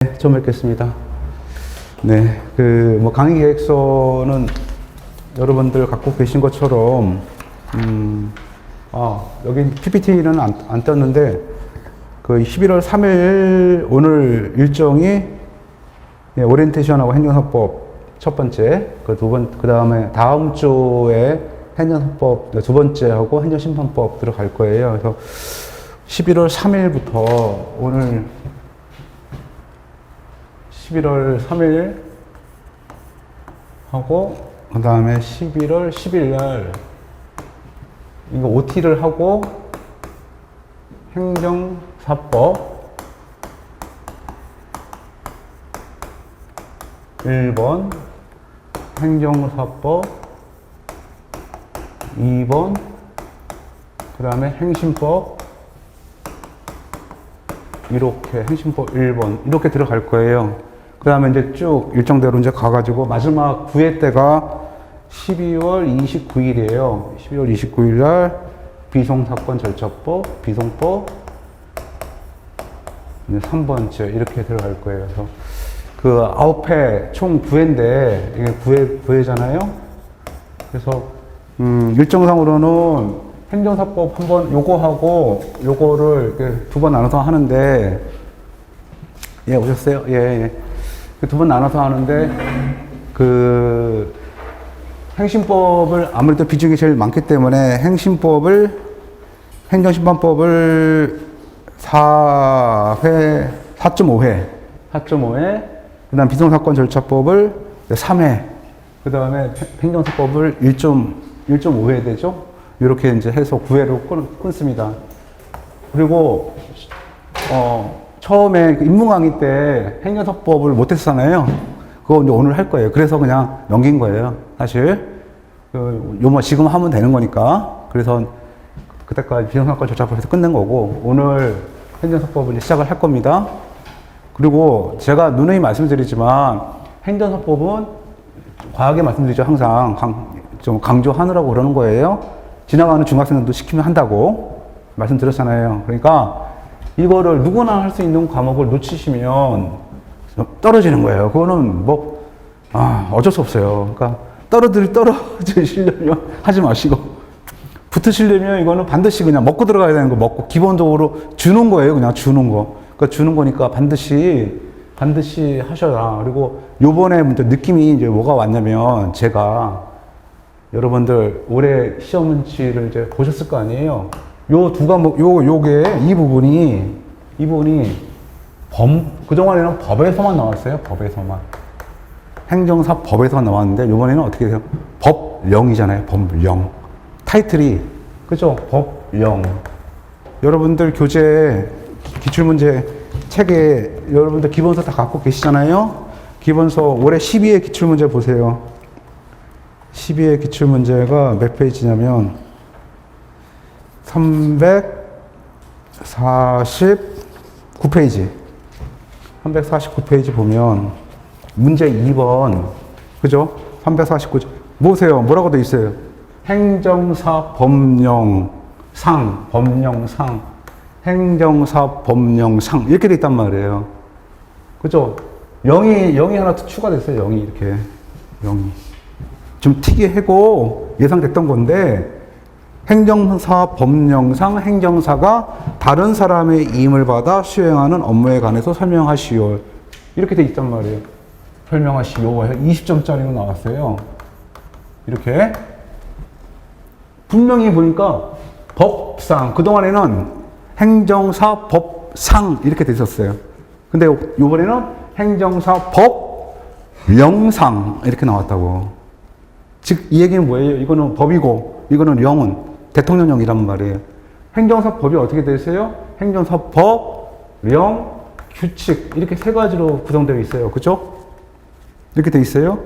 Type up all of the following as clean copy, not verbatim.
네, 처음 뵙겠습니다. 네, 강의 계획서는 여러분들 갖고 계신 것처럼, 여기 PPT는 안 떴는데, 11월 3일 오늘 일정이 오리엔테이션하고 행정사법 첫 번째, 그 다음에 다음 주에 행정사법 두 번째 하고 행정심판법 들어갈 거예요. 그래서 11월 3일부터 오늘 11월 3일 하고 그 다음에 11월 10일 날 이거 OT를 하고 행정사법 1번 행정사법 2번 그 다음에 행심법 이렇게 행심법 1번 이렇게 들어갈 거예요. 그 다음에 이제 쭉 일정대로 이제 가가지고 마지막 9회 때가 12월 29일이에요. 12월 29일 날 비송사건 절차법, 비송법 3번째 이렇게 들어갈 거예요. 그래서 9회 총 9회인데 이게 9회잖아요. 그래서 일정상으로는 행정사법 한번 요거 하고 요거를 이렇게 두 번 나눠서 하는데 예 오셨어요? 예. 두 번 나눠서 하는데 행심법을 아무래도 비중이 제일 많기 때문에 행정심판법을 4.5회 그 다음 비송사건 절차법을 3회 그 다음에 행정사법을 1.5회 되죠? 이렇게 이제 해서 9회로 끊습니다. 그리고 처음에 입문 강의 때 행정사법을 못했잖아요. 그거 이제 오늘 할 거예요. 그래서 그냥 넘긴 거예요. 사실 지금 하면 되는 거니까. 그래서 그때까지 비송사건 절차법에서 끝낸 거고 오늘 행정사법을 이제 시작을 할 겁니다. 그리고 제가 누누이 말씀드리지만 행정사법은 과하게 말씀드리죠. 항상 좀 강조하느라고 그러는 거예요. 지나가는 중학생들도 시키면 한다고 말씀드렸잖아요. 그러니까 이거를 누구나 할 수 있는 과목을 놓치시면 떨어지는 거예요. 그거는 어쩔 수 없어요. 그러니까 떨어지시려면 하지 마시고 붙으시려면 이거는 반드시 그냥 먹고 들어가야 되는 거 먹고 기본적으로 주는 거예요. 그냥 주는 거. 그러니까 주는 거니까 반드시 하셔라. 그리고 요번에 느낌이 이제 뭐가 왔냐면 제가 여러분들 올해 시험 문제를 이제 보셨을 거 아니에요. 요 두 과목, 이 부분이 그동안에는 법에서만 나왔어요. 법에서만. 행정사법에서 나왔는데, 요번에는 어떻게 돼요? 법령이잖아요. 법령. 타이틀이. 그죠? 법령. 여러분들 교재, 기출문제 책에 여러분들 기본서 다 갖고 계시잖아요? 기본서 올해 12회 기출문제 보세요. 12회 기출문제가 몇 페이지냐면, 349페이지. 349페이지 보면, 문제 2번. 그죠? 349조. 뭐세요? 뭐라고 돼 있어요? 행정사 법령상. 행정사 법령상. 이렇게 돼 있단 말이에요. 그죠? 0이 하나 추가됐어요. 0이 이렇게. 0이. 좀 특이하고 예상됐던 건데, 행정사 법령상 행정사가 다른 사람의 임을 받아 수행하는 업무에 관해서 설명하시오. 이렇게 돼 있단 말이에요. 설명하시오. 20점짜리로 나왔어요. 이렇게. 분명히 보니까 법상, 그동안에는 행정사 법상 이렇게 돼 있었어요. 근데 이번에는 행정사 법령상 이렇게 나왔다고. 즉, 이 얘기는 뭐예요? 이거는 법이고, 이거는 령은 대통령령이란 말이에요. 행정사법이 어떻게 되세요? 행정사법, 령, 규칙 이렇게 세 가지로 구성되어 있어요. 그죠? 이렇게 되어 있어요.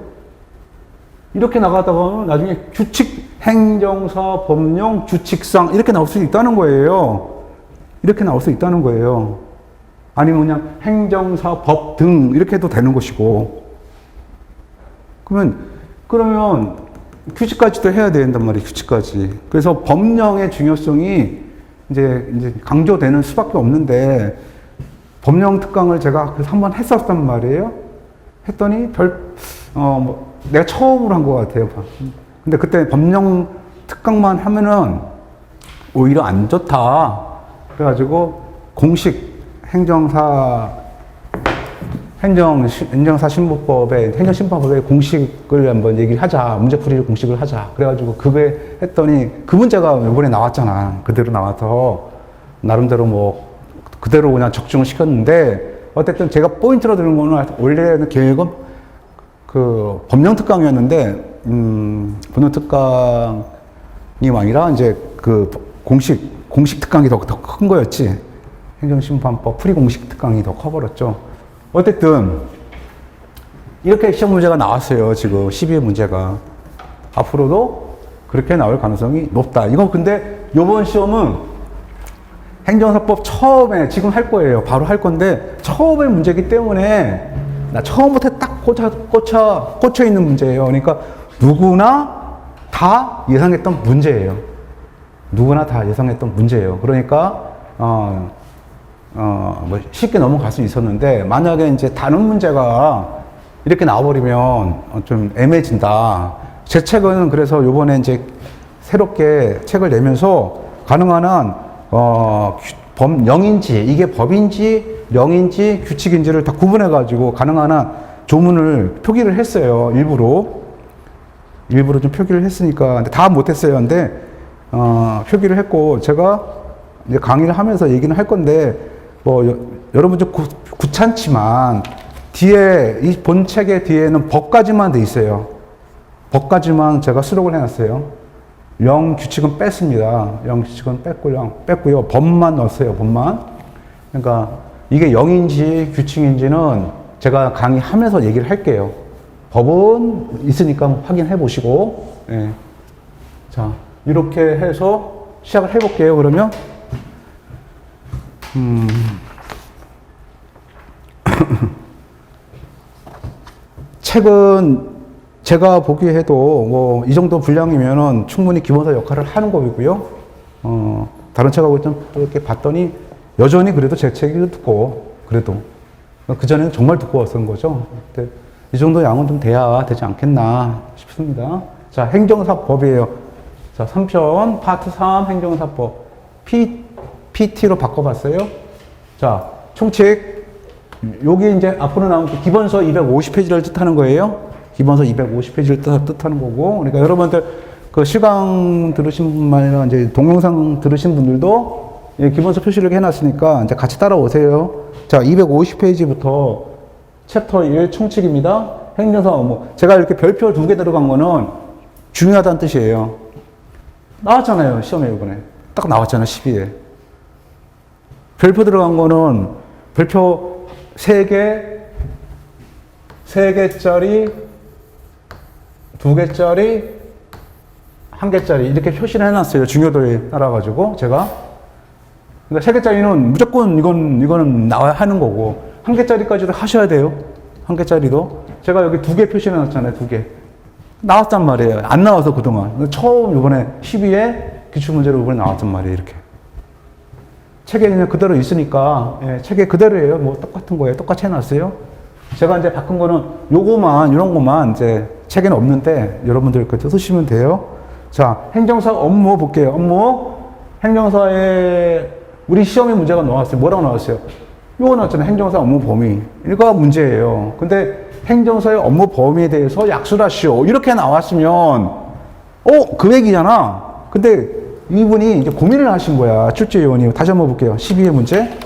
이렇게 나가다가 나중에 규칙, 행정사, 법령, 규칙상 이렇게 나올 수 있다는 거예요. 이렇게 나올 수 있다는 거예요. 아니면 그냥 행정사, 법 등 이렇게 해도 되는 것이고. 그러면 규칙까지도 해야 된단 말이에요. 규칙까지. 그래서 법령의 중요성이 이제 강조되는 수밖에 없는데 법령 특강을 제가 그래서 한번 했었단 말이에요. 했더니 내가 처음으로 한 것 같아요. 근데 그때 법령 특강만 하면은 오히려 안 좋다. 그래가지고 공식 행정사 신부법에, 행정심판법에 공식을 한번 얘기를 하자. 문제풀이를 공식을 하자. 그래가지고 그게 했더니 그 문제가 이번에 나왔잖아. 그대로 나와서 나름대로 뭐 그대로 그냥 적중을 시켰는데 어쨌든 제가 포인트로 드는 거는 원래는 계획은 그 법령 특강이었는데 법령 특강이 아니라 이제 그 공식 특강이 더 큰 거였지. 행정심판법 풀이공식 특강이 더 커버렸죠. 어쨌든 이렇게 시험 문제가 나왔어요. 지금 12회 문제가. 앞으로도 그렇게 나올 가능성이 높다. 이건 근데 이번 시험은 행정사법 처음에 지금 할 거예요. 바로 할 건데 처음의 문제이기 때문에 나 처음부터 딱 꽂혀 있는 문제예요. 그러니까 누구나 다 예상했던 문제예요. 누구나 다 예상했던 문제예요. 그러니까 뭐 쉽게 넘어갈 수 있었는데 만약에 이제 다른 문제가 이렇게 나와버리면 좀 애매해진다. 제 책은 그래서 요번에 이제 새롭게 책을 내면서 가능한 한 법령인지 이게 법인지 령인지 규칙인지를 다 구분해 가지고 가능한 한 조문을 표기를 했어요. 일부러 좀 표기를 했으니까 근데 다 못했어요. 근데 표기를 했고 제가 이제 강의를 하면서 얘기는 할 건데 뭐 여러분 좀 귀찮지만 뒤에 이 본 책의 뒤에는 법까지만 돼 있어요. 법까지만 제가 수록을 해놨어요. 령 규칙은 뺐습니다. 령 규칙은 뺐고요. 법만 넣었어요. 법만. 그러니까 이게 영인지 규칙인지는 제가 강의하면서 얘기를 할게요. 법은 있으니까 확인해 보시고. 예. 자, 이렇게 해서 시작을 해볼게요. 그러면 책은 제가 보기에도 뭐 이 정도 분량이면은 충분히 기본서 역할을 하는 거고요. 다른 책하고 좀 이렇게 봤더니 여전히 그래도 제 책이 두꺼워. 그래도 그 전에는 정말 두꺼웠던 거죠. 근데 이 정도 양은 좀 돼야 되지 않겠나 싶습니다. 자, 행정사법이에요. 자, 3편 파트 3 행정사법 PT로 바꿔봤어요. 자, 총칙 여기 이제 앞으로 나온 기본서 250페이지를 뜻하는 거예요. 기본서 250페이지를 뜻하는 거고, 그러니까 여러분들 그 실강 들으신 분만 아니라 이제 동영상 들으신 분들도 기본서 표시를 해놨으니까 이제 같이 따라오세요. 자, 250페이지부터 챕터 1 총칙입니다. 행정사 업무. 제가 이렇게 별표 2개 들어간 거는 중요하다는 뜻이에요. 나왔잖아요, 시험에 이번에. 딱 나왔잖아요, 12에. 별표 들어간 거는 별표 3개짜리, 2개짜리, 1개짜리 이렇게 표시를 해놨어요. 중요도에 따라가지고 제가. 그러니까 3개짜리는 무조건 이거는 나와야 하는 거고 1개짜리까지도 하셔야 돼요. 1개짜리도. 제가 여기 2개 표시해놨잖아요. 2개. 나왔단 말이에요. 안 나와서 그동안. 처음 이번에 12회 기출문제로 이번에 나왔단 말이에요. 이렇게. 책에 그냥 그대로 있으니까, 예, 책에 그대로예요. 뭐 똑같은 거예요. 똑같이 해놨어요. 제가 이제 바꾼 거는 이런 것만 이제 책에는 없는데 여러분들 그렇게 쓰시면 돼요. 자, 행정사 업무 볼게요. 업무. 행정사에 우리 시험에 문제가 나왔어요. 뭐라고 나왔어요? 요거 나왔잖아요. 행정사 업무 범위. 이거 문제예요. 근데 행정사의 업무 범위에 대해서 약술하시오. 이렇게 나왔으면, 그 얘기잖아. 근데 이분이 이제 고민을 하신 거야. 출제위원이. 다시 한번 볼게요. 12회 문제.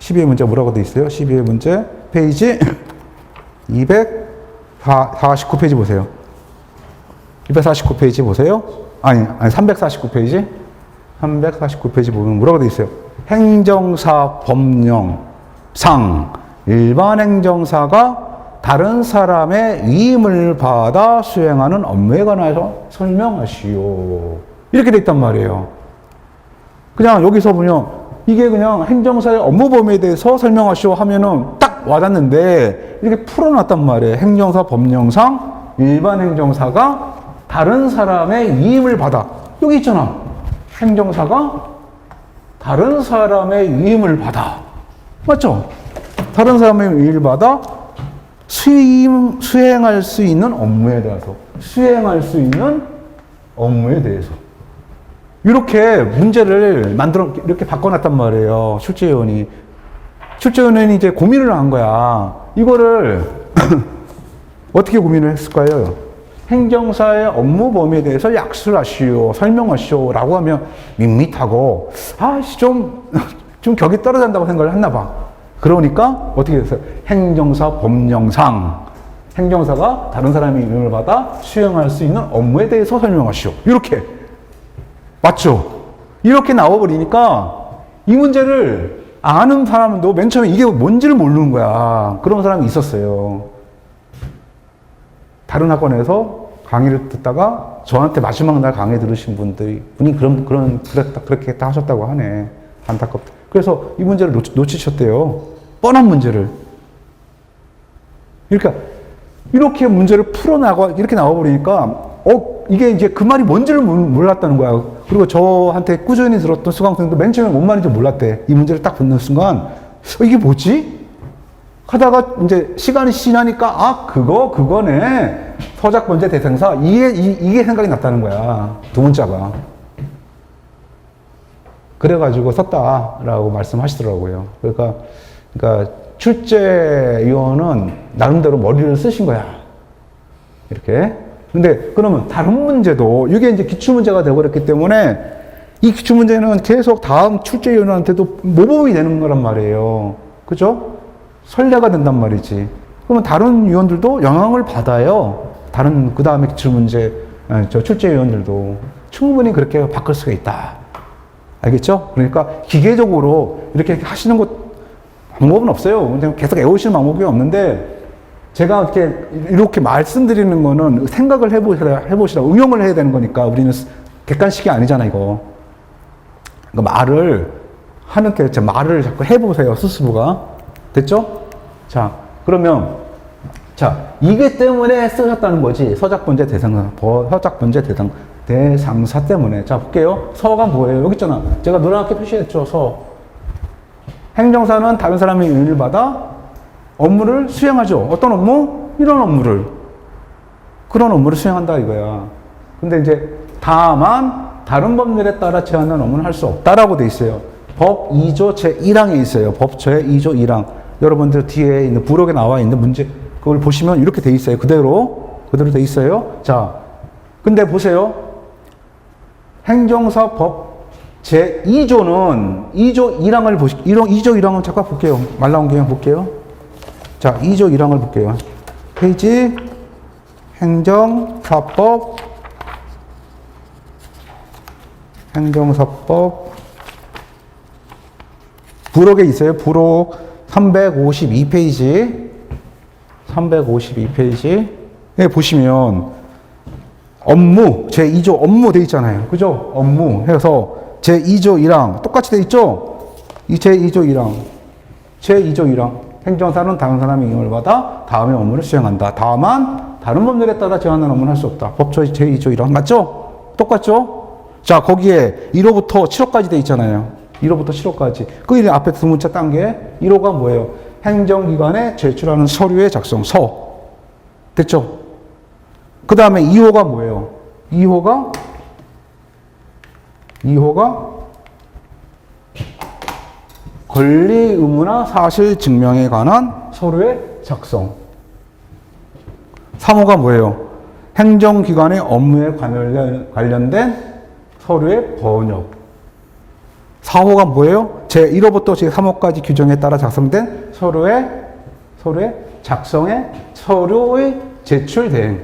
12회 문제 뭐라고 돼 있어요? 12회 문제. 페이지 249페이지 보세요. 249페이지 보세요. 아니 349페이지. 349페이지 보면 뭐라고 돼 있어요? 행정사 법령상 일반 행정사가 다른 사람의 위임을 받아 수행하는 업무에 관해서 설명하시오. 이렇게 돼 있단 말이에요. 그냥 여기서 보면 이게 그냥 행정사의 업무 범위에 대해서 설명하시오 하면은 딱 와닿는데 이렇게 풀어놨단 말이에요. 행정사 법령상 일반 행정사가 다른 사람의 위임을 받아. 여기 있잖아. 행정사가 다른 사람의 위임을 받아. 맞죠? 다른 사람의 의의를 받아 수행할 수 있는 업무에 대해서. 수행할 수 있는 업무에 대해서. 이렇게 문제를 이렇게 바꿔놨단 말이에요. 출제위원이. 출제위원이 이제 고민을 한 거야. 이거를 어떻게 고민을 했을까요? 행정사의 업무 범위에 대해서 약술하시오, 설명하시오 라고 하면 밋밋하고, 좀 격이 떨어진다고 생각을 했나 봐. 그러니까 어떻게 됐어요? 행정사 법령상, 행정사가 다른 사람의 임명을 받아 수행할 수 있는 업무에 대해서 설명하시오. 이렇게. 맞죠? 이렇게 나와버리니까 이 문제를 아는 사람도 맨 처음에 이게 뭔지를 모르는 거야. 그런 사람이 있었어요. 다른 학원에서 강의를 듣다가 저한테 마지막 날 강의 들으신 분이 그렇게 다 하셨다고 하네. 안타깝다. 그래서 이 문제를 놓치셨대요. 뻔한 문제를. 그러니까 이렇게 문제를 이렇게 나와버리니까 이게 이제 그 말이 뭔지를 몰랐다는 거야. 그리고 저한테 꾸준히 들었던 수강생도 맨 처음에 뭔 말인지 몰랐대. 이 문제를 딱 듣는 순간 이게 뭐지? 하다가 이제 시간이 지나니까 그거네. 서작번제 대상사 이게 생각이 났다는 거야. 두 문자가. 그래가지고 썼다라고 말씀하시더라고요. 그러니까 출제위원은 나름대로 머리를 쓰신 거야. 이렇게. 근데 그러면 다른 문제도 이게 이제 기출문제가 되어버렸기 때문에 이 기출문제는 계속 다음 출제위원한테도 모범이 되는 거란 말이에요. 그죠? 선례가 된단 말이지. 그러면 다른 위원들도 영향을 받아요. 그 다음에 기출문제, 출제위원들도 충분히 그렇게 바꿀 수가 있다. 알겠죠? 그러니까 기계적으로 이렇게 하시는 것 방법은 없어요. 그냥 계속 애우시는 방법이 없는데 제가 이렇게 말씀드리는 거는 생각을 해보시라. 응용을 해야 되는 거니까 우리는 객관식이 아니잖아, 이거. 그러니까 말을 자꾸 해보세요, 스스로가. 됐죠? 자, 그러면, 이게 때문에 쓰셨다는 거지. 서작번제 대상사 때문에. 자, 볼게요. 서가 뭐예요? 여기 있잖아. 제가 노랗게 표시했죠, 서. 행정사는 다른 사람의 의의를 받아 업무를 수행하죠. 어떤 업무? 이런 업무를. 그런 업무를 수행한다 이거야. 근데 이제 다만 다른 법률에 따라 제한하는 업무는 할 수 없다라고 돼 있어요. 법 2조 제1항에 있어요. 법 제2조 1항. 여러분들 뒤에 있는 부록에 나와 있는 문제 그걸 보시면 이렇게 돼 있어요. 그대로 돼 있어요. 자, 근데 보세요. 행정사법 제2조는 2조 1항을 2조 1항을 잠깐 볼게요. 말 나온 김에 볼게요. 자, 2조 1항을 볼게요. 페이지 행정사법 부록에 있어요. 부록 352페이지 보시면 업무 제2조 업무 돼 있잖아요. 그죠? 업무 해서 제2조 1항 똑같이 돼 있죠? 이 제2조 1항 행정사는 다른 사람의 임명을 받아 다음의 업무를 수행한다. 다만 다른 법률에 따라 제한하는 업무는 할 수 없다. 법조 제2조 1항 맞죠? 똑같죠? 자, 거기에 1호부터 7호까지 돼 있잖아요. 1호부터 7호까지. 그 앞에 두 문자 딴 게 1호가 뭐예요? 행정기관에 제출하는 서류의 작성서. 됐죠? 그 다음에 2호가 뭐예요? 2호가 권리 의무나 사실 증명에 관한 서류의 작성. 3호가 뭐예요? 행정기관의 업무에 관련된 서류의 번역. 4호가 뭐예요? 제1호부터 제3호까지 규정에 따라 작성된 서류의 제출 대행.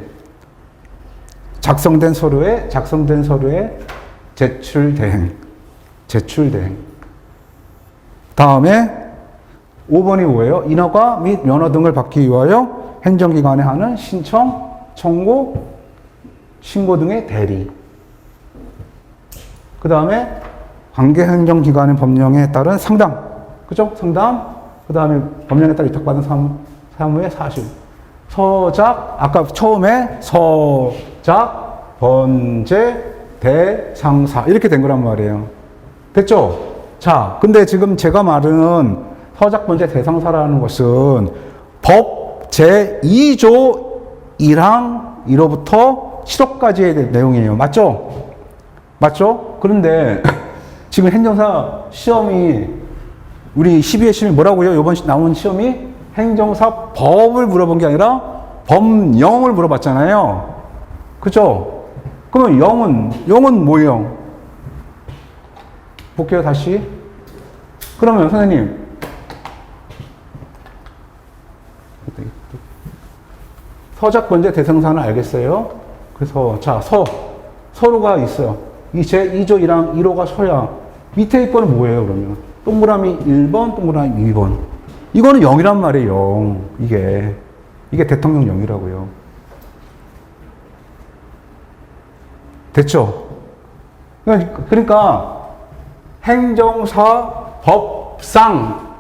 작성된 서류의 제출 대행. 다음에 5번이 뭐예요? 인허가 및 면허 등을 받기 위하여 행정기관에 하는 신청, 청구, 신고 등의 대리. 그 다음에 관계행정기관의 법령에 따른 상담. 그죠? 상담. 그 다음에 법령에 따라 위탁받은 사무의 사실. 서작, 아까 처음에 서작, 번제, 대상사. 이렇게 된 거란 말이에요. 됐죠? 자, 근데 지금 제가 말은 서작번제 대상사라는 것은 법 제2조 1항 1호부터 7호까지의 내용이에요. 맞죠? 맞죠? 그런데 지금 행정사 시험이 우리 12회 시험이 뭐라고요? 이번 나온 시험이 행정사 법을 물어본 게 아니라 법령을 물어봤잖아요. 그죠? 그러면 영은 뭐예요? 볼게요, 다시. 그러면 선생님, 서작번제 대상사는 알겠어요? 그래서, 자, 서로가 있어요. 이 제2조 1항 1호가 서야. 밑에 있거는 뭐예요, 그러면? 동그라미 1번, 동그라미 2번. 이거는 0이란 말이에요, 0. 이게 대통령 0이라고요. 됐죠? 그러니까, 행정사 법상,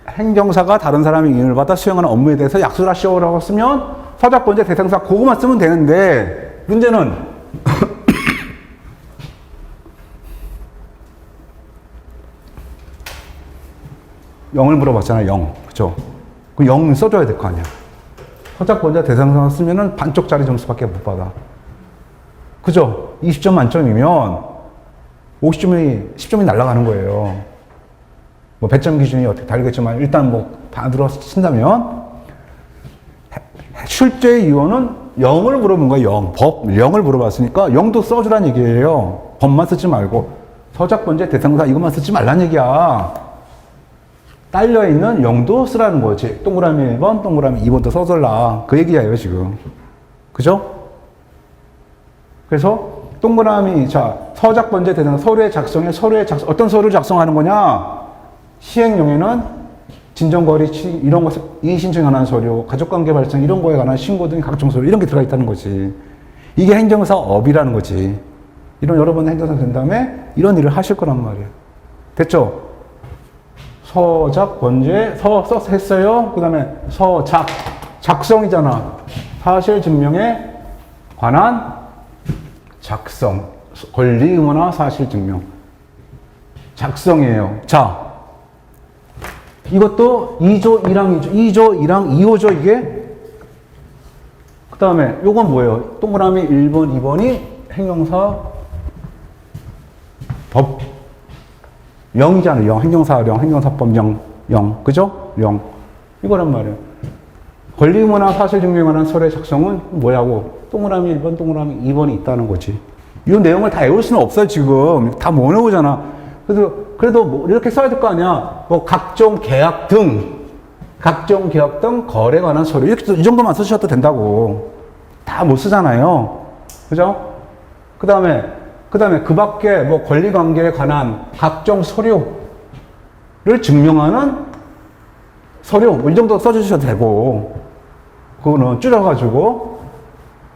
행정사가 다른 사람의 인을 받아 수행하는 업무에 대해서 약속을 하시오라고 쓰면, 서작번제 대상사 그거만 쓰면 되는데, 문제는, 영을 물어봤잖아요, 0. 그죠? 그 0은 써줘야 될 거 아니야. 서작번제 대상사 쓰면은 반쪽짜리 점수밖에 못 받아. 그죠? 20점 만점이면 50점이, 10점이 날아가는 거예요. 뭐 배점 기준이 어떻게 다르겠지만 일단 뭐 반으로 친다면 실제 이원은 0을 물어본 거예요. 0. 법 0을 물어봤으니까 0도 써주란 얘기예요. 법만 쓰지 말고 서작번제 대상사 이것만 쓰지 말란 얘기야. 딸려있는 0도 쓰라는 거지. 동그라미 1번, 동그라미 2번도 써달라. 그 얘기예요, 지금. 그죠? 그래서 동그라미, 자, 서작번제 대상사 서류의 작성에 어떤 서류를 작성하는 거냐? 시행령에는 진정거리, 이런 것, 이의신청하는 서류, 가족관계 발생, 이런 거에 관한 신고 등 각종 서류, 이런 게 들어가 있다는 거지. 이게 행정사업이라는 거지. 이런 여러 번 행정사 된 다음에 이런 일을 하실 거란 말이야. 됐죠? 서작번제, 했어요. 그 다음에 작성이잖아. 사실 증명에 관한 작성. 권리 의무나 사실 증명. 작성이에요. 자, 이것도 2조 1항 2호죠, 이게? 그 다음에, 요건 뭐예요? 동그라미 1번, 2번이 행정사 법 0이잖아요. 0. 행정사령, 행정사법 0. 그죠? 0. 이거란 말이에요. 권리 의무나 사실 증명에 관한 서류의 작성은 뭐냐고? 동그라미 1번, 동그라미 2번이 있다는 거지. 이 내용을 다 외울 수는 없어요, 지금. 다 못 외우잖아. 그래도 뭐 이렇게 써야 될 거 아니야. 뭐 각종 계약 등 거래에 관한 서류. 이렇게 이 정도만 쓰셔도 된다고. 다 못 쓰잖아요. 그죠? 그 다음에 그 밖에 뭐 권리관계에 관한 각종 서류를 증명하는 서류, 뭐 이 정도 써주셔도 되고, 그거는 줄여가지고,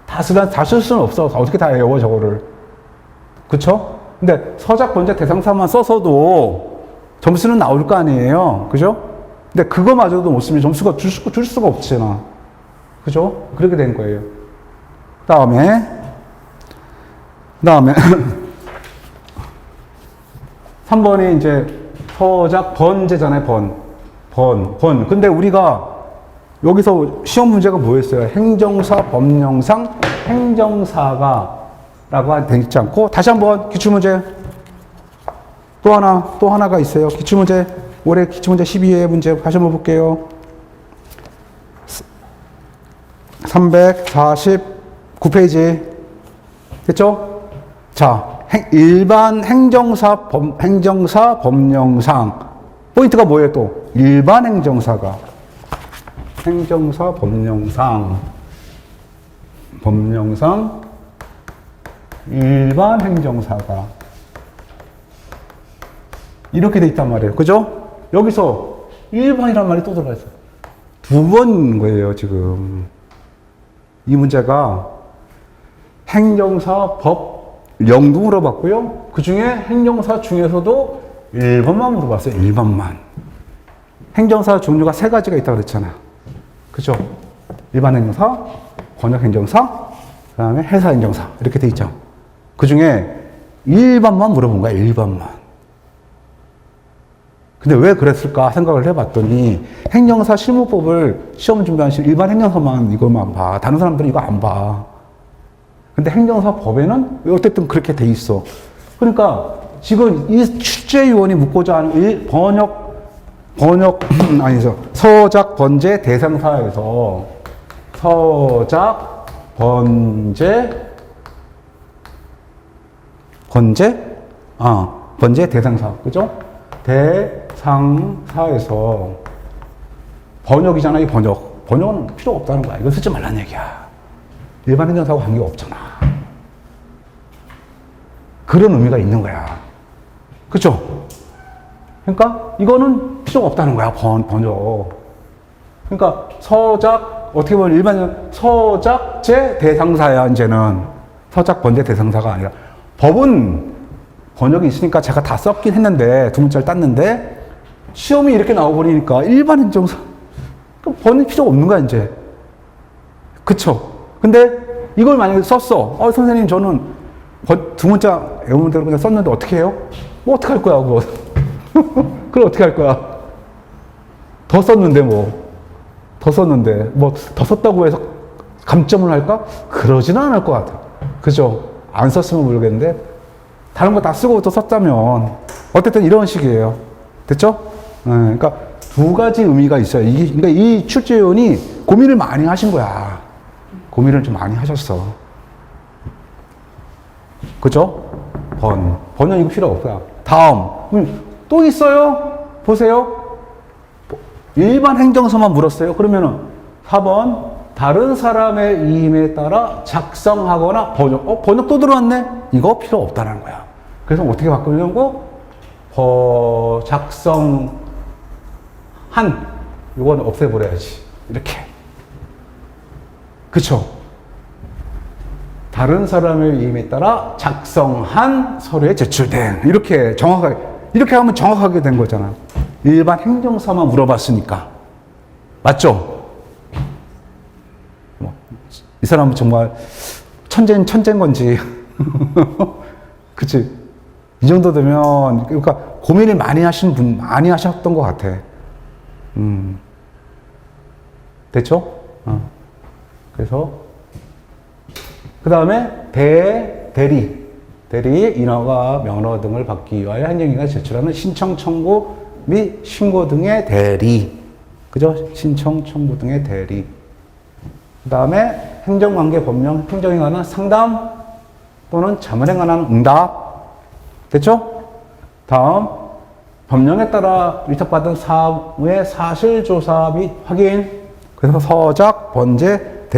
다 쓸 수는 없어. 어떻게 다 외워, 저거를. 그쵸? 근데 서작번제 대상사만 써서도 점수는 나올 거 아니에요. 그죠? 근데 그거마저도 못 쓰면 점수가 줄 수가 없잖아. 그죠? 그렇게 된 거예요. 그 다음에 3번이 이제 서작 번제잖아요, 번. 근데 우리가 여기서 시험 문제가 뭐였어요? 행정사, 법령상, 행정사가 라고 되어 있지 않고, 다시 한번 기출문제. 또 하나가 있어요. 기출문제. 올해 기출문제 12회 문제 다시 한번 볼게요. 349페이지. 됐죠? 자, 일반 행정사, 법령상. 포인트가 뭐예요, 또? 일반 행정사, 법령상, 일반 행정사가. 이렇게 돼 있단 말이에요. 그죠? 여기서 1번이란 말이 또 들어가 있어요. 2번인 거예요, 지금. 이 문제가 행정사, 법, 영도 물어봤고요. 그 중에 행정사 중에서도 1번만 물어봤어요. 1번만. 행정사 종류가 3가지가 있다고 그랬잖아. 그죠? 일반 행정사, 권역 행정사, 그 다음에 회사 행정사. 이렇게 돼 있죠. 그 중에 1번만 물어본 거야. 1번만. 근데 왜 그랬을까 생각을 해봤더니 행정사 실무법을 시험 준비하시는 일반 행정사만 이것만 봐. 다른 사람들은 이거 안 봐. 근데 행정사 법에는 어쨌든 그렇게 돼 있어. 그러니까 지금 이 출제위원이 묻고자 하는 아니죠. 서작 번제 대상사에서 서작 번제 대상사. 그죠? 대상사에서 번역이잖아, 이 번역. 번역은 필요 없다는 거야. 이거 쓰지 말라는 얘기야. 일반 행정사하고 관계가 없잖아. 그런 의미가 있는 거야. 그쵸? 그러니까 이거는 필요가 없다는 거야, 번역. 그러니까 서작, 어떻게 보면 일반 서작제 대상사야, 이제는. 서작 번제 대상사가 아니라. 법은 번역이 있으니까 제가 다 썼긴 했는데, 두 문자를 땄는데, 시험이 이렇게 나와버리니까 일반 행정사, 번역 필요가 없는 거야, 이제. 그쵸? 근데 이걸 만약에 썼어. 선생님, 저는 두 문자 외우는대로 그냥 썼는데 어떻게 해요? 뭐 어떻게 할 거야, 그거. 그걸 어떻게 할 거야? 더 썼는데 더 썼다고 해서 감점을 할까? 그러지는 않을 것 같아. 그죠? 안 썼으면 모르겠는데, 다른 거 다 쓰고 또 썼다면, 어쨌든 이런 식이에요. 됐죠? 그러니까 두 가지 의미가 있어요. 그러니까 이 출제위원이 고민을 많이 하신 거야. 고민을 좀 많이 하셨어. 그죠? 번역 이거 필요 없어요. 다음. 또 있어요? 보세요. 일반 행정서만 물었어요. 그러면은 4번. 다른 사람의 이임에 따라 작성하거나 번역. 번역 또 들어왔네? 이거 필요 없다는 거야. 그래서 어떻게 바꾸려고? 작성한. 이건 없애버려야지. 이렇게. 그쵸? 다른 사람의 이임에 따라 작성한 서류에 제출된. 이렇게 정확하게. 이렇게 하면 정확하게 된 거잖아. 일반 행정사만 물어봤으니까. 맞죠? 이 사람은 정말 천재인 건지. 그치? 이 정도 되면, 그러니까 고민을 많이 하셨던 것 같아. 됐죠? 그래서, 그 다음에 대리, 인허가, 면허 등을 받기 위하여 행정기관에 제출하는 신청, 청구 및 신고 등의 대리. 그죠? 신청, 청구 등의 대리. 그 다음에 행정관계 법령, 행정에 관한 상담 또는 자문에 관한 응답. 됐죠? 다음, 법령에 따라 위탁받은 사무의 사실조사 및 확인. 그래서 서작, 번제,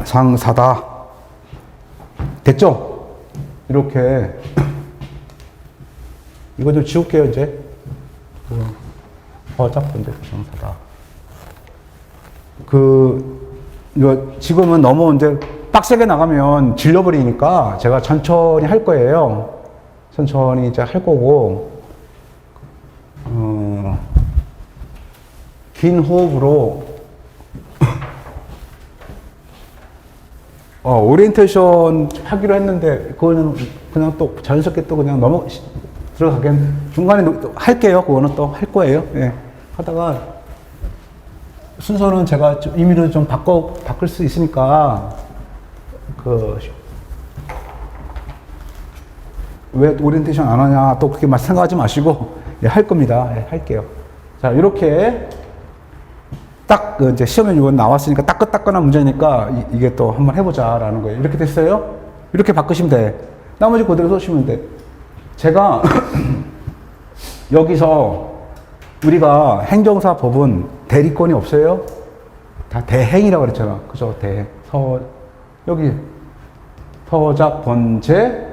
대상사다. 됐죠? 이렇게. 이거 좀 지울게요, 이제. 서작, 번제, 대상사다. 지금은 너무 이제 빡세게 나가면 질려버리니까 제가 천천히 할 거예요. 천천히 이제 할 거고, 긴 호흡으로, 오리엔테이션 하기로 했는데, 그거는 그냥 또 자연스럽게 또 그냥 들어가긴, 중간에 또 할게요. 그거는 또 할 거예요. 예. 하다가, 순서는 제가 임의로 좀 바꿀 수 있으니까, 왜 오리엔테이션 안 하냐, 또 그렇게 생각하지 마시고, 예, 할 겁니다. 예, 할게요. 자, 이렇게, 딱, 이제 시험에 이건 나왔으니까 따끈따끈한 문제니까, 이게 또 한번 해보자라는 거예요. 이렇게 됐어요? 이렇게 바꾸시면 돼. 나머지 그대로 써주시면 돼. 제가, 여기서, 우리가 행정사 법은 대리권이 없어요? 다 대행이라고 그랬잖아. 그죠? 대행. 여기, 서작, 번제.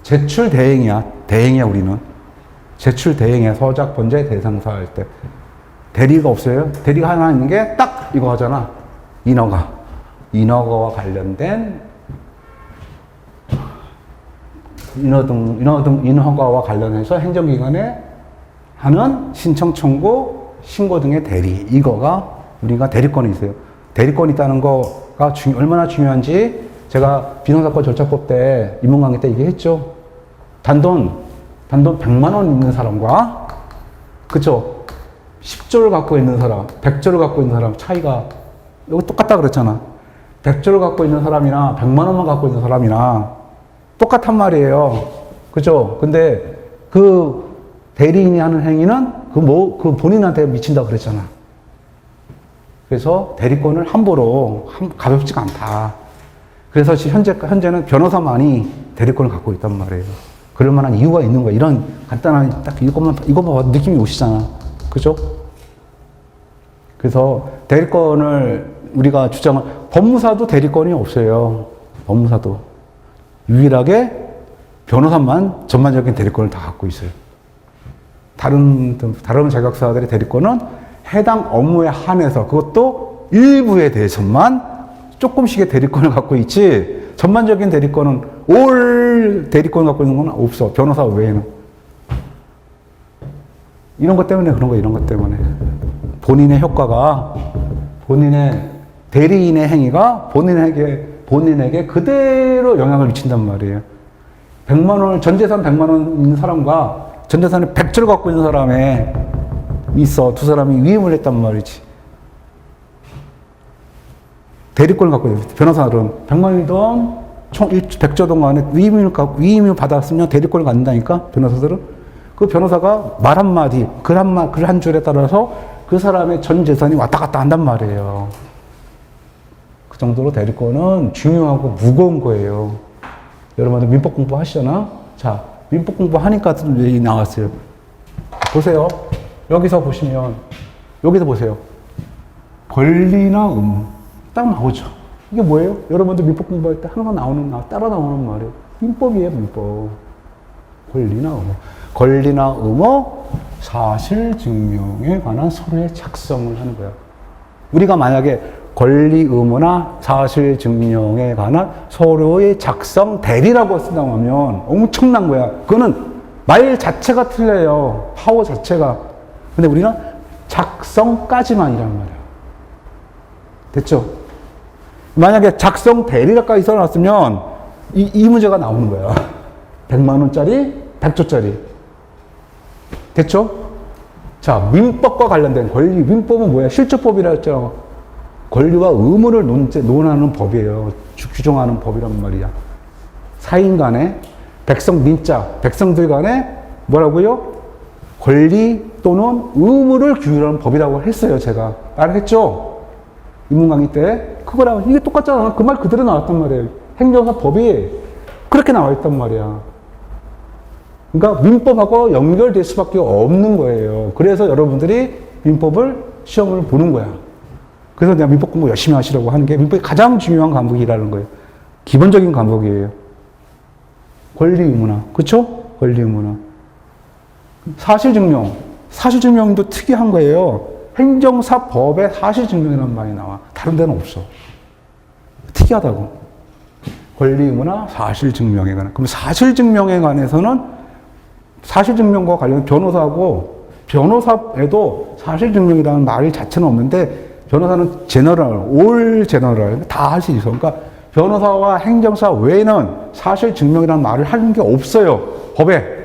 제출 대행이야. 우리는. 제출 대행이야. 서작, 번제, 대상사 할 때. 대리가 없어요? 대리가 하나 있는 게 딱 이거 하잖아. 인허가와 관련된 인허가와 관련해서 행정기관에 하는 신청, 청구, 신고 등의 대리. 이거가 우리가 대리권이 있어요. 대리권이 있다는 거가 얼마나 중요한지 제가 비상사건 절차법 때 입문강의 때 얘기했죠. 단돈 단돈 100만 원 있는 사람과, 그쵸? 10조를 갖고 있는 사람, 100조를 갖고 있는 사람 차이가, 이거 똑같다 그랬잖아. 100조를 갖고 있는 사람이나 100만 원만 갖고 있는 사람이나 똑같단 말이에요. 그죠? 근데 그 대리인이 하는 행위는 그 본인한테 미친다고 그랬잖아. 그래서 대리권을 함부로 가볍지가 않다. 그래서 현재는 변호사만이 대리권을 갖고 있단 말이에요. 그럴 만한 이유가 있는 거야. 이런 간단한 딱 이것만 봐도 느낌이 오시잖아. 그죠? 그래서 대리권을 우리가 법무사도 대리권이 없어요. 법무사도. 유일하게 변호사만 전반적인 대리권을 다 갖고 있어요. 다른 자격사들의 대리권은 해당 업무에 한해서 그것도 일부에 대해서만 조금씩의 대리권을 갖고 있지, 전반적인 대리권은 올 대리권 갖고 있는 건 없어. 변호사 외에는. 이런 것 때문에 그런 거, 이런 것 때문에. 본인의 효과가, 본인의 대리인의 행위가 본인에게 그대로 영향을 미친단 말이에요. 100만 원을, 전 재산 100만 원 있는 사람과 전 재산을 100조를 갖고 있는 사람에 두 사람이 위임을 했단 말이지. 대리권을 갖고 있는 변호사들은 100만 원이든 총 100조든 간에 위임을 받았으면 대리권을 갖는다니까, 변호사들은. 그 변호사가 말 한마디, 글 한 줄에 따라서 그 사람의 전 재산이 왔다 갔다 한단 말이에요. 그 정도로 대리권은 중요하고 무거운 거예요. 여러분들 민법 공부 하시잖아? 자, 민법 공부 하니까 얘기 나왔어요. 보세요. 여기서 보시면, 여기서 보세요. 권리나 의무. 딱 나오죠. 이게 뭐예요? 여러분들 민법 공부할 때 항상 따라 나오는 말이에요. 민법이에요, 민법. 권리나 의무. 권리나 의무, 사실 증명에 관한 서류의 작성을 하는 거야. 우리가 만약에 권리 의무나 사실 증명에 관한 서류의 작성 대리라고 쓴다고 하면 엄청난 거야. 그거는 말 자체가 틀려요. 파워 자체가. 근데 우리는 작성까지만 이란 말이야. 됐죠? 만약에 작성 대리가까지 써놨으면 이 문제가 나오는 거야. 100만 원짜리, 100조짜리. 됐죠? 자, 민법과 관련된 권리, 민법은 뭐야? 실조법이라 했잖아. 권리와 의무를 논하는 법이에요. 규정하는 법이란 말이야. 사인 간에, 백성들 간에 뭐라고요? 권리 또는 의무를 규율하는 법이라고 했어요, 제가. 말했죠? 입문 강의 때. 그거랑 이게 똑같잖아. 그 말 그대로 나왔단 말이에요. 행정사법이 그렇게 나와 있단 말이야. 그러니까 민법하고 연결될 수밖에 없는 거예요. 그래서 여러분들이 민법을 시험을 보는 거야. 그래서 내가 민법 공부 열심히 하시라고 하는 게 민법이 가장 중요한 과목이라는 거예요. 기본적인 과목이에요. 권리 의무나. 그쵸? 권리 의무나. 사실증명도 특이한 거예요. 행정사법에 사실증명이라는 말이 나와. 다른 데는 없어. 특이하다고. 권리 의무나 사실증명에 관한. 그럼 사실증명에 관해서는 사실증명과 관련 변호사에도 사실증명이라는 말 자체는 없는데, 변호사는 올 제너럴 다 할 수 있어. 그러니까 변호사와 행정사 외에는 사실증명이라는 말을 하는 게 없어요, 법에.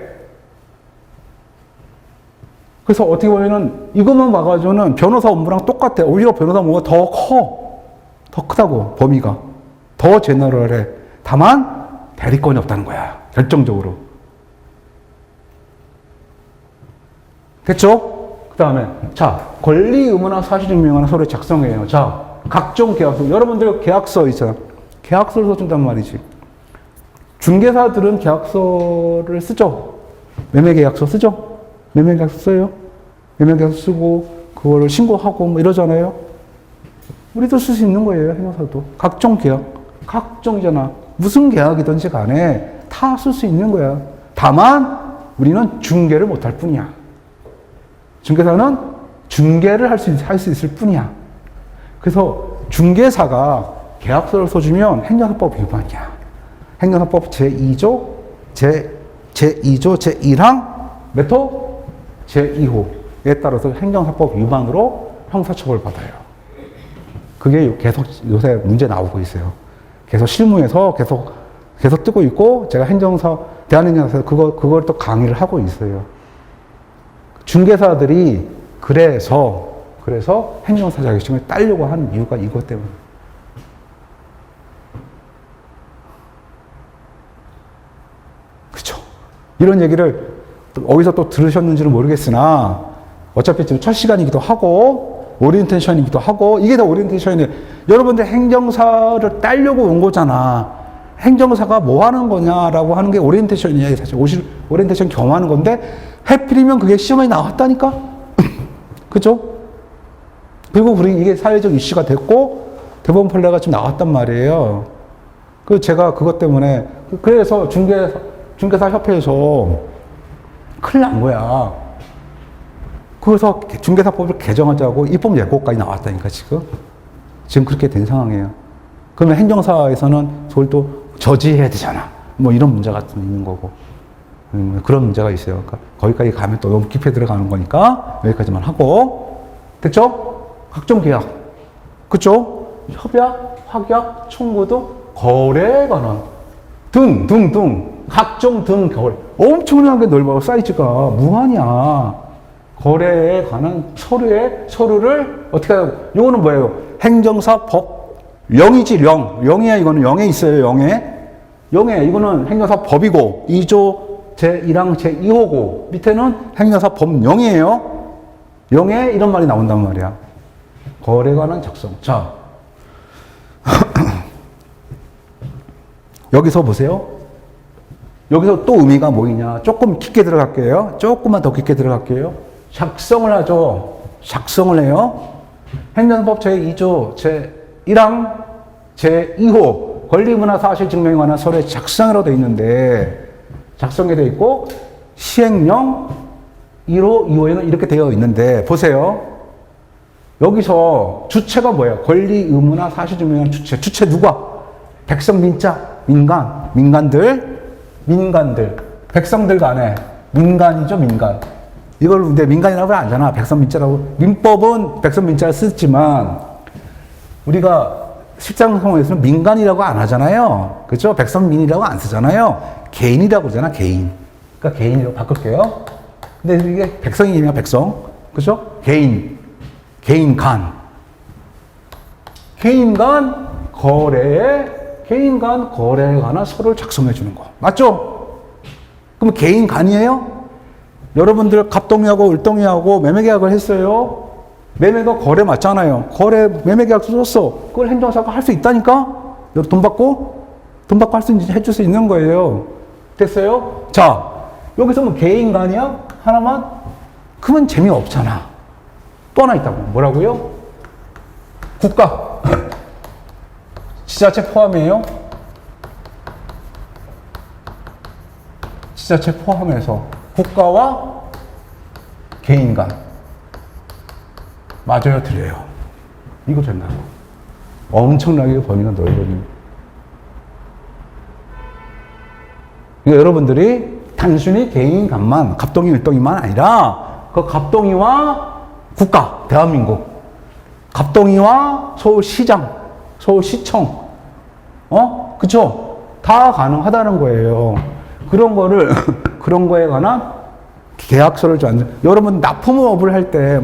그래서 어떻게 보면은 이것만 봐가지고는 변호사 업무랑 똑같아. 오히려 변호사 업무가 더 크다고, 범위가. 더 제너럴해. 다만 대리권이 없다는 거야, 결정적으로. 됐죠? 그 다음에, 자, 권리 의무나 사실증명하는 서류 작성해요. 자, 각종 계약서. 여러분들 계약서 있잖아. 계약서를 써준단 말이지. 중개사들은 계약서를 쓰죠? 매매계약서 쓰죠? 매매계약서 써요? 매매계약서 쓰고, 그거를 신고하고, 뭐 이러잖아요? 우리도 쓸 수 있는 거예요, 행사도. 각종 계약. 각종이잖아. 무슨 계약이든지 간에 다 쓸 수 있는 거야. 다만, 우리는 중개를 못 할 뿐이야. 중개사는 중개를 할 수 있을 뿐이야. 그래서 중개사가 계약서를 써주면 행정사법 위반이야. 행정사법 제2조, 제1항, 몇 호? 제2호에 따라서 행정사법 위반으로 형사처벌 받아요. 그게 계속 요새 문제 나오고 있어요. 계속 실무에서 계속 뜨고 있고, 제가 대한행정사에서 그걸 또 강의를 하고 있어요. 중개사들이 그래서 행정사 자격증을 따려고 하는 이유가 이것 때문에. 그쵸. 이런 얘기를 어디서 또 들으셨는지는 모르겠으나, 어차피 지금 첫 시간이기도 하고, 오리엔테이션이기도 하고, 이게 다 오리엔테이션이에요. 여러분들 행정사를 따려고 온 거잖아. 행정사가 뭐 하는 거냐라고 하는 게 오리엔테이션이에요. 사실 오리엔테이션 경험하는 건데, 해필이면 그게 시험에 나왔다니까? 그죠? 그리고 이게 사회적 이슈가 됐고, 대법원 판례가 좀 나왔단 말이에요. 제가 그것 때문에, 그래서 중개사 협회에서 큰일 난 거야. 그래서 중개사법을 개정하자고 입법 예고까지 나왔다니까, 지금 그렇게 된 상황이에요. 그러면 행정사에서는 그걸 또 저지해야 되잖아. 뭐 이런 문제가 좀 있는 거고. 그런 문제가 있어요. 그러니까 거기까지 가면 또 너무 깊게 들어가는 거니까 여기까지만 하고. 됐죠? 각종 계약. 그쵸? 협약, 확약, 청구도, 거래에 관한 등. 각종 등 거래. 엄청나게 넓어. 사이즈가 무한이야. 거래에 관한 서류를 어떻게 하고, 요거는 뭐예요? 행정사법 0이지, 0. 0이야, 이거는 0에 있어요, 0에. 이거는 행정사법이고, 2조 제1항 제2호고, 밑에는 행정사법 0이에요. 0에 이런 말이 나온단 말이야. 거래에 관한 작성. 자. 여기서 보세요. 여기서 또 의미가 뭐이냐. 조금 깊게 들어갈게요. 조금만 더 깊게 들어갈게요. 작성을 하죠. 작성을 해요. 행정법 제2조 제1항 제2호 권리문화 사실 증명에 관한 서류에 작성이라고 되어 있는데, 작성이 되어 있고, 시행령 1호, 2호에는 이렇게 되어 있는데, 보세요. 여기서 주체가 뭐예요? 권리, 의무나 사실 증명에 관한 주체. 주체 누가? 백성, 민자, 민간들. 백성들 간에 민간이죠, 민간. 이걸 근데 민간이라고 안 하잖아. 백성, 민자라고. 민법은 백성, 민자를 쓰지만, 우리가 실장 상황에서는 민간이라고 안 하잖아요. 그렇죠? 백성민이라고 안 쓰잖아요. 개인이라고 그러잖아, 개인. 그러니까 개인이라고 바꿀게요. 근데 이게 백성이냐, 백성. 그렇죠? 개인간 거래에 관한 서류를 작성해 주는 거. 맞죠? 그럼 개인간이에요? 여러분들 갑동이하고 을동이하고 매매계약을 했어요. 매매가 거래 맞잖아요. 매매계약서 썼어. 그걸 행정사가 할 수 있다니까? 돈 받고 해줄 수 있는 거예요. 됐어요? 자, 여기서 뭐 개인간이야? 하나만? 그러면 재미없잖아. 또 하나 있다고. 뭐라고요? 국가. 지자체 포함이에요? 지자체 포함해서 국가와 개인간. 맞아요, 틀려요? 이거 된다고. 엄청나게 범위가 넓어집니다. 그러니까 여러분들이 단순히 개인간만, 갑동이, 을동이만 아니라 그 갑동이와 국가, 대한민국, 갑동이와 서울시장, 서울시청, 그쵸? 다 가능하다는 거예요. 그런 거에 관한 계약서를 여러분 납품업을 할 때,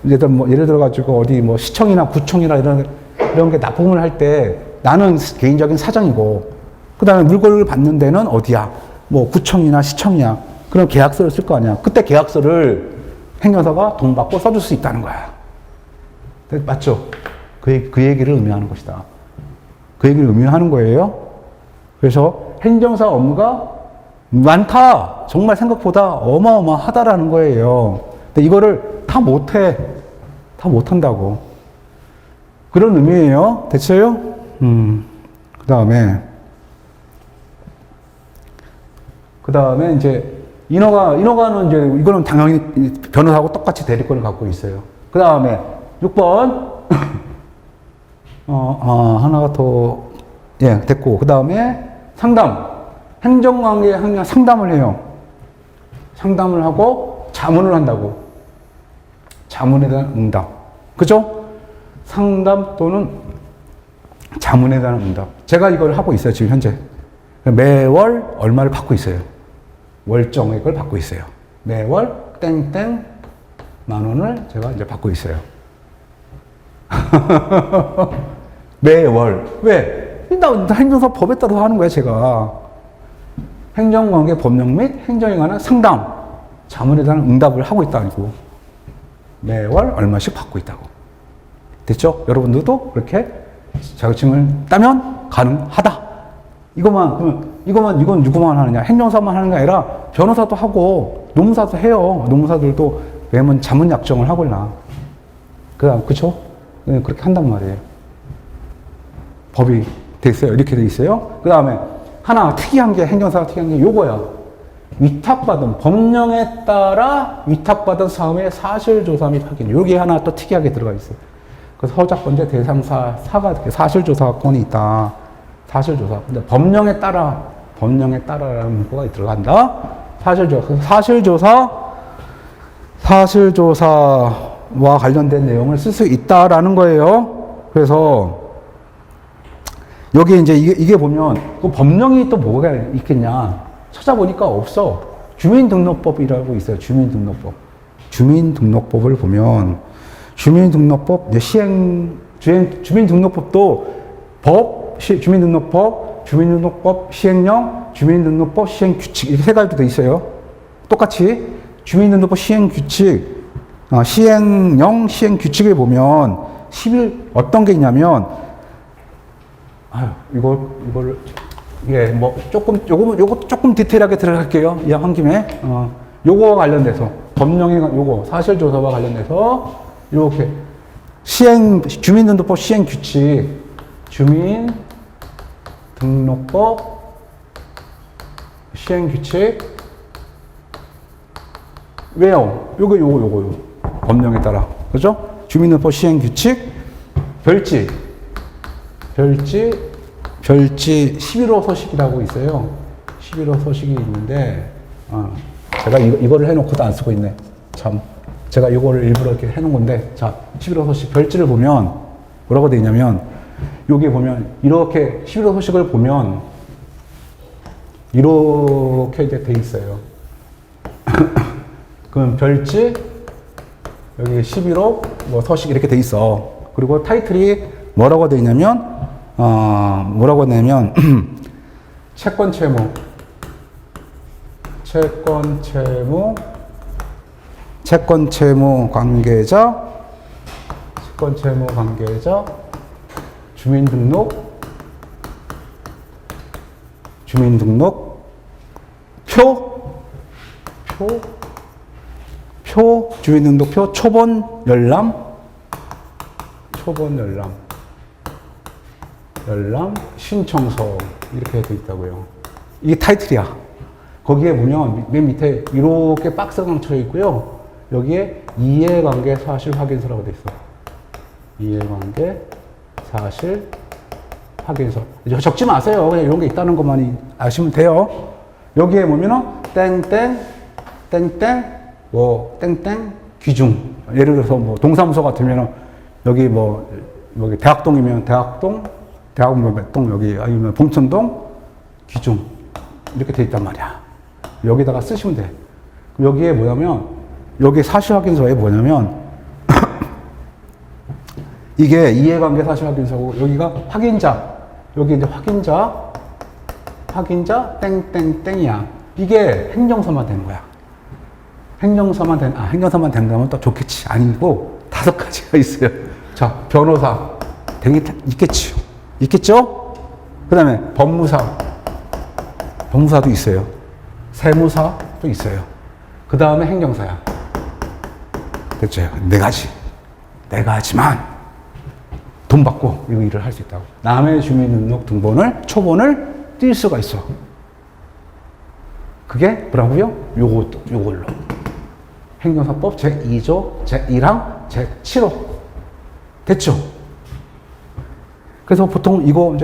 예를 들어가지고 어디 시청이나 구청이나 이런 게 납품을 할 때 나는 개인적인 사정이고, 그 다음에 물건을 받는 데는 어디야? 구청이나 시청이야. 그럼 계약서를 쓸 거 아니야. 그때 계약서를 행정사가 돈 받고 써줄 수 있다는 거야. 맞죠? 그 얘기를 의미하는 것이다. 그 얘기를 의미하는 거예요. 그래서 행정사 업무가 많다. 정말 생각보다 어마어마하다라는 거예요. 근데 이거를 다 못해. 다 못한다고. 그런 의미예요. 됐어요? 그 다음에 이제 인허가는 이제 이거는 당연히 변호사하고 똑같이 대리권을 갖고 있어요. 그 다음에 6번 하나가 더 됐고, 그 다음에 상담. 행정관계에 항상 상담을 해요. 상담을 하고 자문을 한다고. 자문에 대한 응답. 그죠? 상담 또는 자문에 대한 응답. 제가 이걸 하고 있어요, 지금 현재. 매월 얼마를 받고 있어요. 월정액을 받고 있어요. 매월 땡땡 만 원을 제가 이제 받고 있어요. 매월. 왜? 나 행정사 법에 따라서 하는 거야, 제가. 행정관계 법령 및 행정에 관한 상담, 자문에 대한 응답을 하고 있다고. 매월 얼마씩 받고 있다고. 됐죠? 여러분들도 그렇게 자격증을 따면 가능하다. 이건 누구만 하느냐? 행정사만 하는 게 아니라 변호사도 하고 노무사도 해요. 노무사들도 매번 자문 약정을 하거나. 그쵸? 그렇게 한단 말이에요. 법이 돼 있어요. 이렇게 돼 있어요. 그 다음에 하나 특이한 게, 행정사가 특이한 게 요거야. 위탁받은, 법령에 따라 위탁받은 사업의 사실조사 및 확인. 요게 하나 또 특이하게 들어가 있어요. 그래서 허작권자 대상사가 사실조사권이 있다. 사실조사. 근데 법령에 따라라는 문구가 들어간다. 사실조사와 관련된 내용을 쓸 수 있다라는 거예요. 그래서 여기 이제 이게 보면 그 법령이 또 뭐가 있겠냐 찾아보니까 없어. 주민등록법이라고 있어요. 주민등록법을 보면 주민등록법 주민등록법도 주민등록법 시행령, 주민등록법 시행규칙 이렇게 세 가지로 돼 있어요. 똑같이 주민등록법 시행규칙, 시행령, 시행규칙을 보면 10일 어떤 게 있냐면 이게 뭐 요거 조금 디테일하게 들어갈게요. 이 한 김에 요거와 관련돼서 법령에 사실조사와 관련돼서 이렇게 주민등록법 시행규칙, 주민등록법 시행규칙 왜요? 요거 법령에 따라 그죠? 주민등록법 시행규칙 별지 11호 서식이라고 있어요. 11호 서식이 있는데, 제가 이거를 해놓고도 안 쓰고 있네. 참. 제가 이거를 일부러 이렇게 해놓은 건데, 자, 11호 서식 별지를 보면, 뭐라고 되어 있냐면, 여기 보면, 이렇게 11호 서식을 보면, 이렇게 이제 돼 있어요. 그럼 별지, 여기 11호 뭐 서식 이렇게 돼 있어. 그리고 타이틀이 뭐라고 되어 있냐면, 채권채무 관계자, 주민등록, 주민등록표, 초본 열람, 신청서 이렇게 돼 있다고요. 이게 타이틀이야. 거기에 보면 맨 밑에 이렇게 박스가 쳐 있고요. 여기에 이해관계 사실 확인서라고 돼 있어. 이해관계 사실 확인서. 적지 마세요. 그냥 이런 게 있다는 것만 아시면 돼요. 여기에 보면은 땡땡 기준. 예를 들어서 뭐 동사무소 같으면은 여기 여기 대학동이면 대학동 몇 동 여기 아니면 봉천동 기준 이렇게 돼 있단 말이야. 여기다가 쓰시면 돼. 여기에 뭐냐면 여기 사실확인서에 뭐냐면 이게 이해관계 사실확인서고 여기가 확인자 여기 이제 확인자 땡땡땡이야. 이게 행정서만 되는 거야. 행정서만 된다면 또 좋겠지. 아니고 5가지가 있어요. 자, 변호사 있겠죠? 그 다음에 법무사도 있어요. 세무사도 있어요. 그 다음에 행정사야. 됐죠? 4가지만 돈 받고 이 일을 할 수 있다고. 남의 주민등록 초본을 띨 수가 있어. 그게 뭐라고요? 요걸로. 행정사법 제2조, 제1항, 제7호. 됐죠? 그래서 보통 이거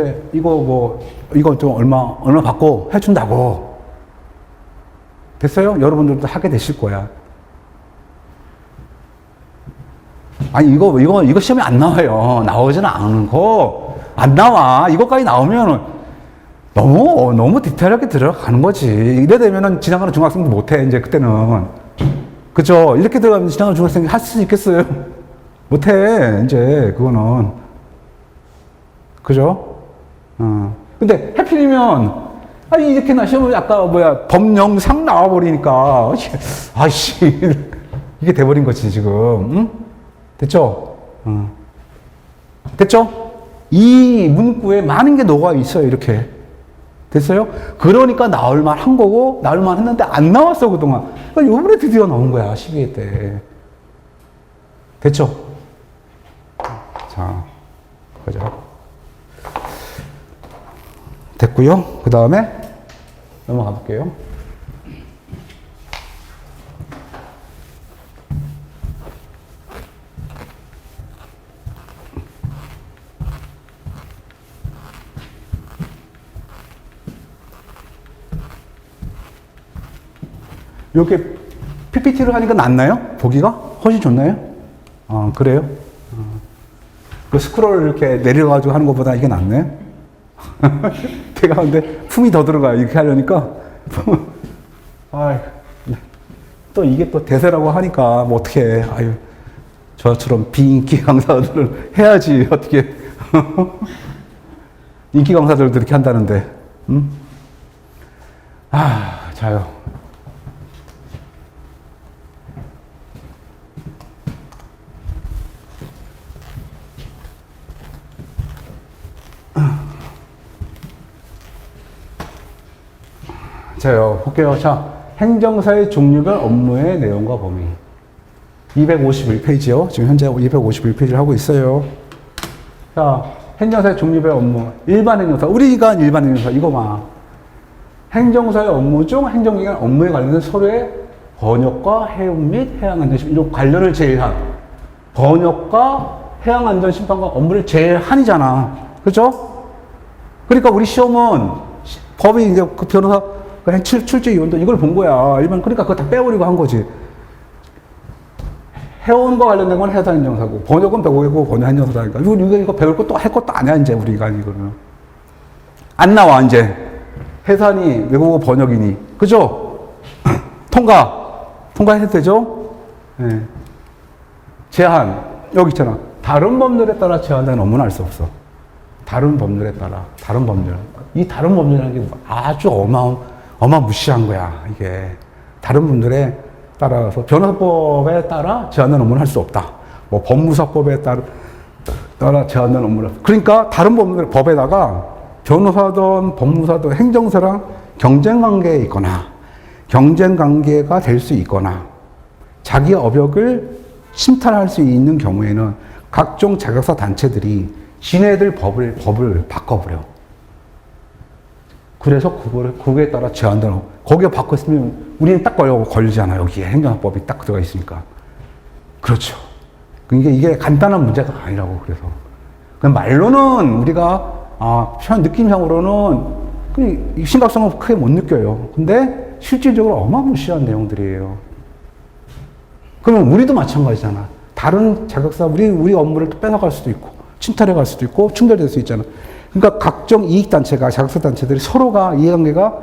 좀 얼마 받고 해준다고. 됐어요? 여러분들도 하게 되실 거야. 아니, 이거 시험에 안 나와요. 나오지는 않고, 안 나와. 이거까지 나오면 너무 디테일하게 들어가는 거지. 이래 되면은 지나가는 중학생도 못해, 이제 그때는. 그죠? 이렇게 들어가면 지나가는 중학생이 할 수 있겠어요? 못해, 이제, 그거는. 그죠? 근데 해필이면, 아니, 이렇게나 시험을 아까 법령상 나와버리니까, 아이씨, 이게 돼버린 거지, 지금. 응? 됐죠? 됐죠? 이 문구에 많은 게 녹아 있어요, 이렇게. 됐어요? 그러니까 나올만 한 거고, 나올만 했는데 안 나왔어, 그동안. 그러니까 요번에 드디어 나온 거야, 12회 때. 됐죠? 자, 보자. 됐고요. 그 다음에 넘어가 볼게요. 이렇게 PPT로 하니까 낫나요? 보기가? 훨씬 좋나요? 그래요? 그 스크롤 이렇게 내려가지고 하는 것보다 이게 낫네? 제가 근데 품이 더 들어가요. 이렇게 하려니까. 또 이게 또 대세라고 하니까 뭐 어떻게 아유, 저처럼 비인기 강사들은 해야지, 어떻게. 인기 강사들도 이렇게 한다는데. 자요. 자요, 볼게요. 자, 행정사의 종류별 업무의 내용과 범위. 251페이지요. 지금 현재 251페이지를 하고 있어요. 자, 행정사의 종류별 업무. 일반 행정사. 우리가 일반 행정사. 이거 봐. 행정사의 업무 중 행정기관 업무에 관련된 서류의 번역과 해운 및 해양안전심판. 이런 관련을 제외한. 번역과 해양안전심판과 업무를 제외한이잖아. 그렇죠? 그러니까 우리 시험은 법이 이제 그 변호사 출제위원도 이걸 본 거야. 일반, 그러니까 그거 다 빼버리고 한 거지. 해운과 관련된 건 해상행정사고, 번역은 배우고 번역행정사다니까. 이거 배울 것도 할 것도 아니야, 이제 우리가 이거는. 안 나와, 이제. 해산이 외국어 번역이니. 그죠? 통과해도 되죠? 네. 제한. 여기 있잖아. 다른 법률에 따라 제한되는 업무는 할 수 없어. 다른 법률에 따라. 다른 법률. 이 다른 법률이라는 게 아주 어마무시한 거야, 이게. 다른 분들에 따라서, 변호사법에 따라 제한된 업무는 할 수 없다. 뭐, 법무사법에 따라 제한된 업무를. 그러니까, 다른 법에다가, 변호사든 법무사든 행정사랑 경쟁관계에 있거나, 경쟁관계가 될 수 있거나, 자기 업역을 침탈할 수 있는 경우에는 각종 자격사 단체들이 지네들 법을 바꿔버려. 그래서 그거에 따라 제한되는, 거기에 바꿨으면 우리는 딱 걸리잖아. 여기에 행정사법이 딱 들어가 있으니까. 그렇죠. 그러니까 이게 간단한 문제가 아니라고, 그래서. 말로는 우리가, 느낌상으로는 심각성은 크게 못 느껴요. 근데 실질적으로 어마무시한 내용들이에요. 그러면 우리도 마찬가지잖아. 다른 자격사, 우리 업무를 또 뺏어갈 수도 있고, 침탈해 갈 수도 있고, 충돌될 수 있잖아. 그러니까 각종 이익단체가, 자격사단체들이 서로가 이해관계가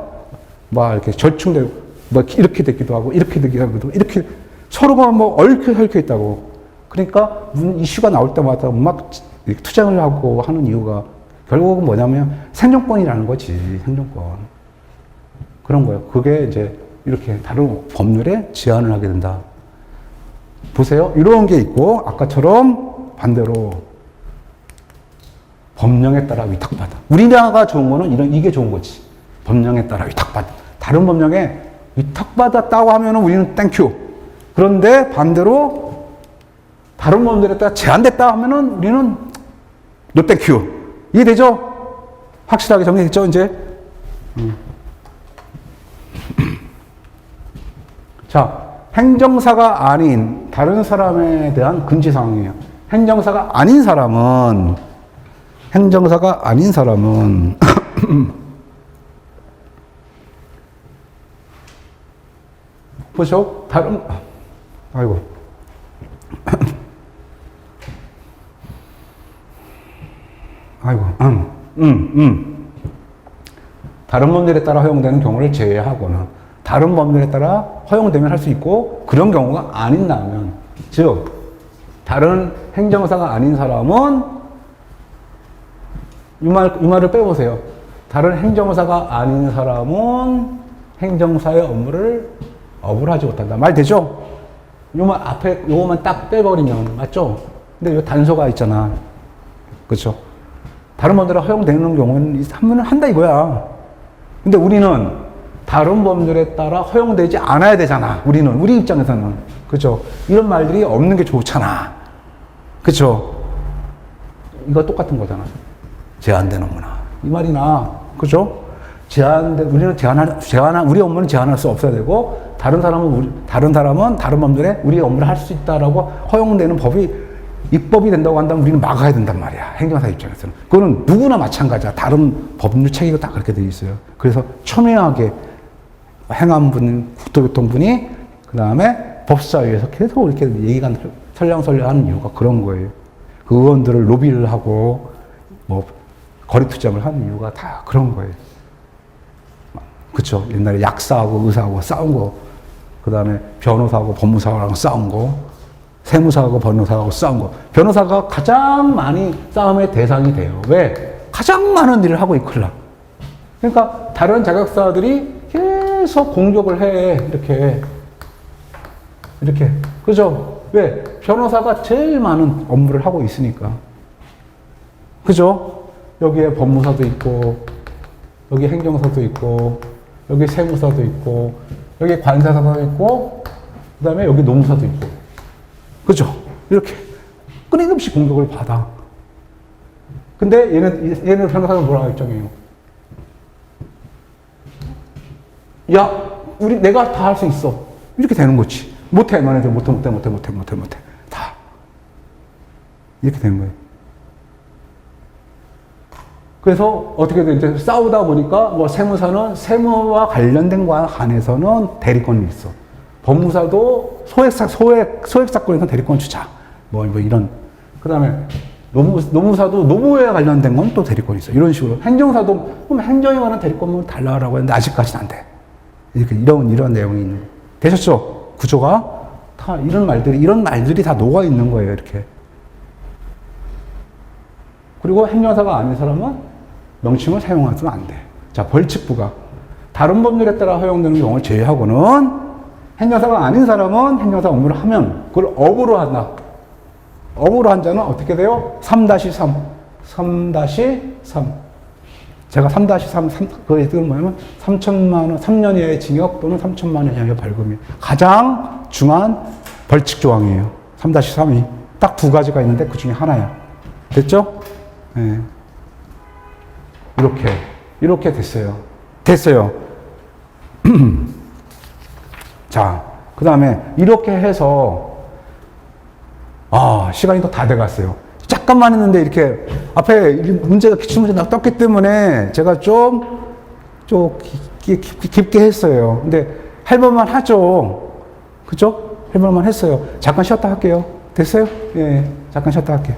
막 이렇게 절충되고, 뭐 이렇게 되기도 하고, 이렇게 되기도 하고, 이렇게 서로가 뭐 얽혀 있다고. 그러니까 이슈가 나올 때마다 막 투쟁을 하고 하는 이유가 결국은 뭐냐면 생존권이라는 거지, 생존권. 그런 거예요. 그게 이제 이렇게 다른 법률에 제한을 하게 된다. 보세요. 이런 게 있고, 아까처럼 반대로 법령에 따라 위탁받아. 우리나라가 좋은 거는 이게 좋은 거지. 법령에 따라 위탁받아. 다른 법령에 위탁받았다고 하면은 우리는 땡큐. 그런데 반대로 다른 법률에 따라 제한됐다 하면은 우리는 노 땡큐. 이해되죠? 확실하게 정리됐죠, 이제? 자, 행정사가 아닌 다른 사람에 대한 금지 사항이에요. 행정사가 아닌 사람은 보죠. 아이고. 다른 법률에 따라 허용되는 경우를 제외하고는 다른 법률에 따라 허용되면 할 수 있고 그런 경우가 아닌다면 즉 다른 행정사가 아닌 사람은 이 말을 빼보세요. 다른 행정사가 아닌 사람은 행정사의 업무를 어불하지 못한다. 말 되죠? 요만 앞에 요거만 딱 빼버리면 맞죠? 근데 요 단서가 있잖아. 그렇죠? 다른 법률에 허용되는 경우는 한문을 한다 이거야. 근데 우리는 다른 법률에 따라 허용되지 않아야 되잖아. 우리 입장에서는. 그렇죠? 이런 말들이 없는 게 좋잖아. 그렇죠? 이거 똑같은 거잖아. 제한되는 문화. 이 말이나. 그렇죠? 우리는 우리 업무는 제한할 수 없어야 되고, 다른 사람은 다른 법률에 우리 업무를 할 수 있다라고 허용되는 법이 입법이 된다고 한다면 우리는 막아야 된단 말이야. 행정사 입장에서는. 그거는 누구나 마찬가지야. 다른 법률 체계가 다 그렇게 되어 있어요. 그래서 첨예하게 행안부는 국토교통부니 그 다음에 법사위에서 계속 이렇게 얘기가 설렁설렁 하는 이유가 그런 거예요. 그 의원들을 로비를 하고 뭐 거리 투쟁을 하는 이유가 다 그런 거예요. 그쵸? 옛날에 약사하고 의사하고 싸운 거, 그 다음에 변호사하고 법무사하고 싸운 거, 세무사하고 변호사하고 싸운 거. 변호사가 가장 많이 싸움의 대상이 돼요. 왜? 가장 많은 일을 하고 있걸라. 그러니까 다른 자격사들이 계속 공격을 해. 이렇게. 그죠? 왜? 변호사가 제일 많은 업무를 하고 있으니까. 그죠? 여기에 법무사도 있고, 여기 행정사도 있고, 여기 세무사도 있고, 여기 관세사도 있고, 그 다음에 여기 노무사도 있고. 그죠? 이렇게 끊임없이 공격을 받아. 근데 얘는 변호사는 뭐라고 결정해요? 야, 내가 다 할 수 있어. 이렇게 되는 거지. 못해, 너네들 못해. 다. 이렇게 되는 거예요. 그래서 어떻게 돼? 이제 싸우다 보니까 뭐 세무사는 세무와 관련된 거 안에서는 대리권이 있어. 법무사도 소액 사건에서 대리권 주자. 뭐 이런. 그 다음에 노무사도 노무에 관련된 건 또 대리권이 있어. 이런 식으로. 행정사도 그럼 행정에 관한 대리권은 달라라고 했는데 아직까지는 안 돼. 이렇게 이런 내용이 있는. 되셨죠? 구조가 다 이런 말들이 다 녹아 있는 거예요. 이렇게. 그리고 행정사가 아닌 사람은 명칭을 사용하면 안 돼. 자, 벌칙부가 다른 법률에 따라 허용되는 경우를 제외하고는 행정사가 아닌 사람은 행정사 업무를 하면 그걸 업으로 한다. 업으로 한 자는 어떻게 돼요? 3-3. 3-3. 제가 3-3, 그게 뭐냐면 3천만 원, 3년 이하의 징역 또는 3천만 원 이하의 벌금이 가장 중한 벌칙 조항이에요. 3-3이. 딱 두 가지가 있는데 그 중에 하나야. 됐죠? 네. 이렇게 됐어요. 자, 그 다음에 이렇게 해서 시간이 또 다 돼갔어요. 잠깐만 했는데 이렇게 앞에 문제가 기출문제가 떴기 때문에 제가 좀 깊게 했어요. 근데 할만만 하죠. 그죠? 할만만 했어요. 잠깐 쉬었다 할게요. 됐어요? 예, 잠깐 쉬었다 할게요.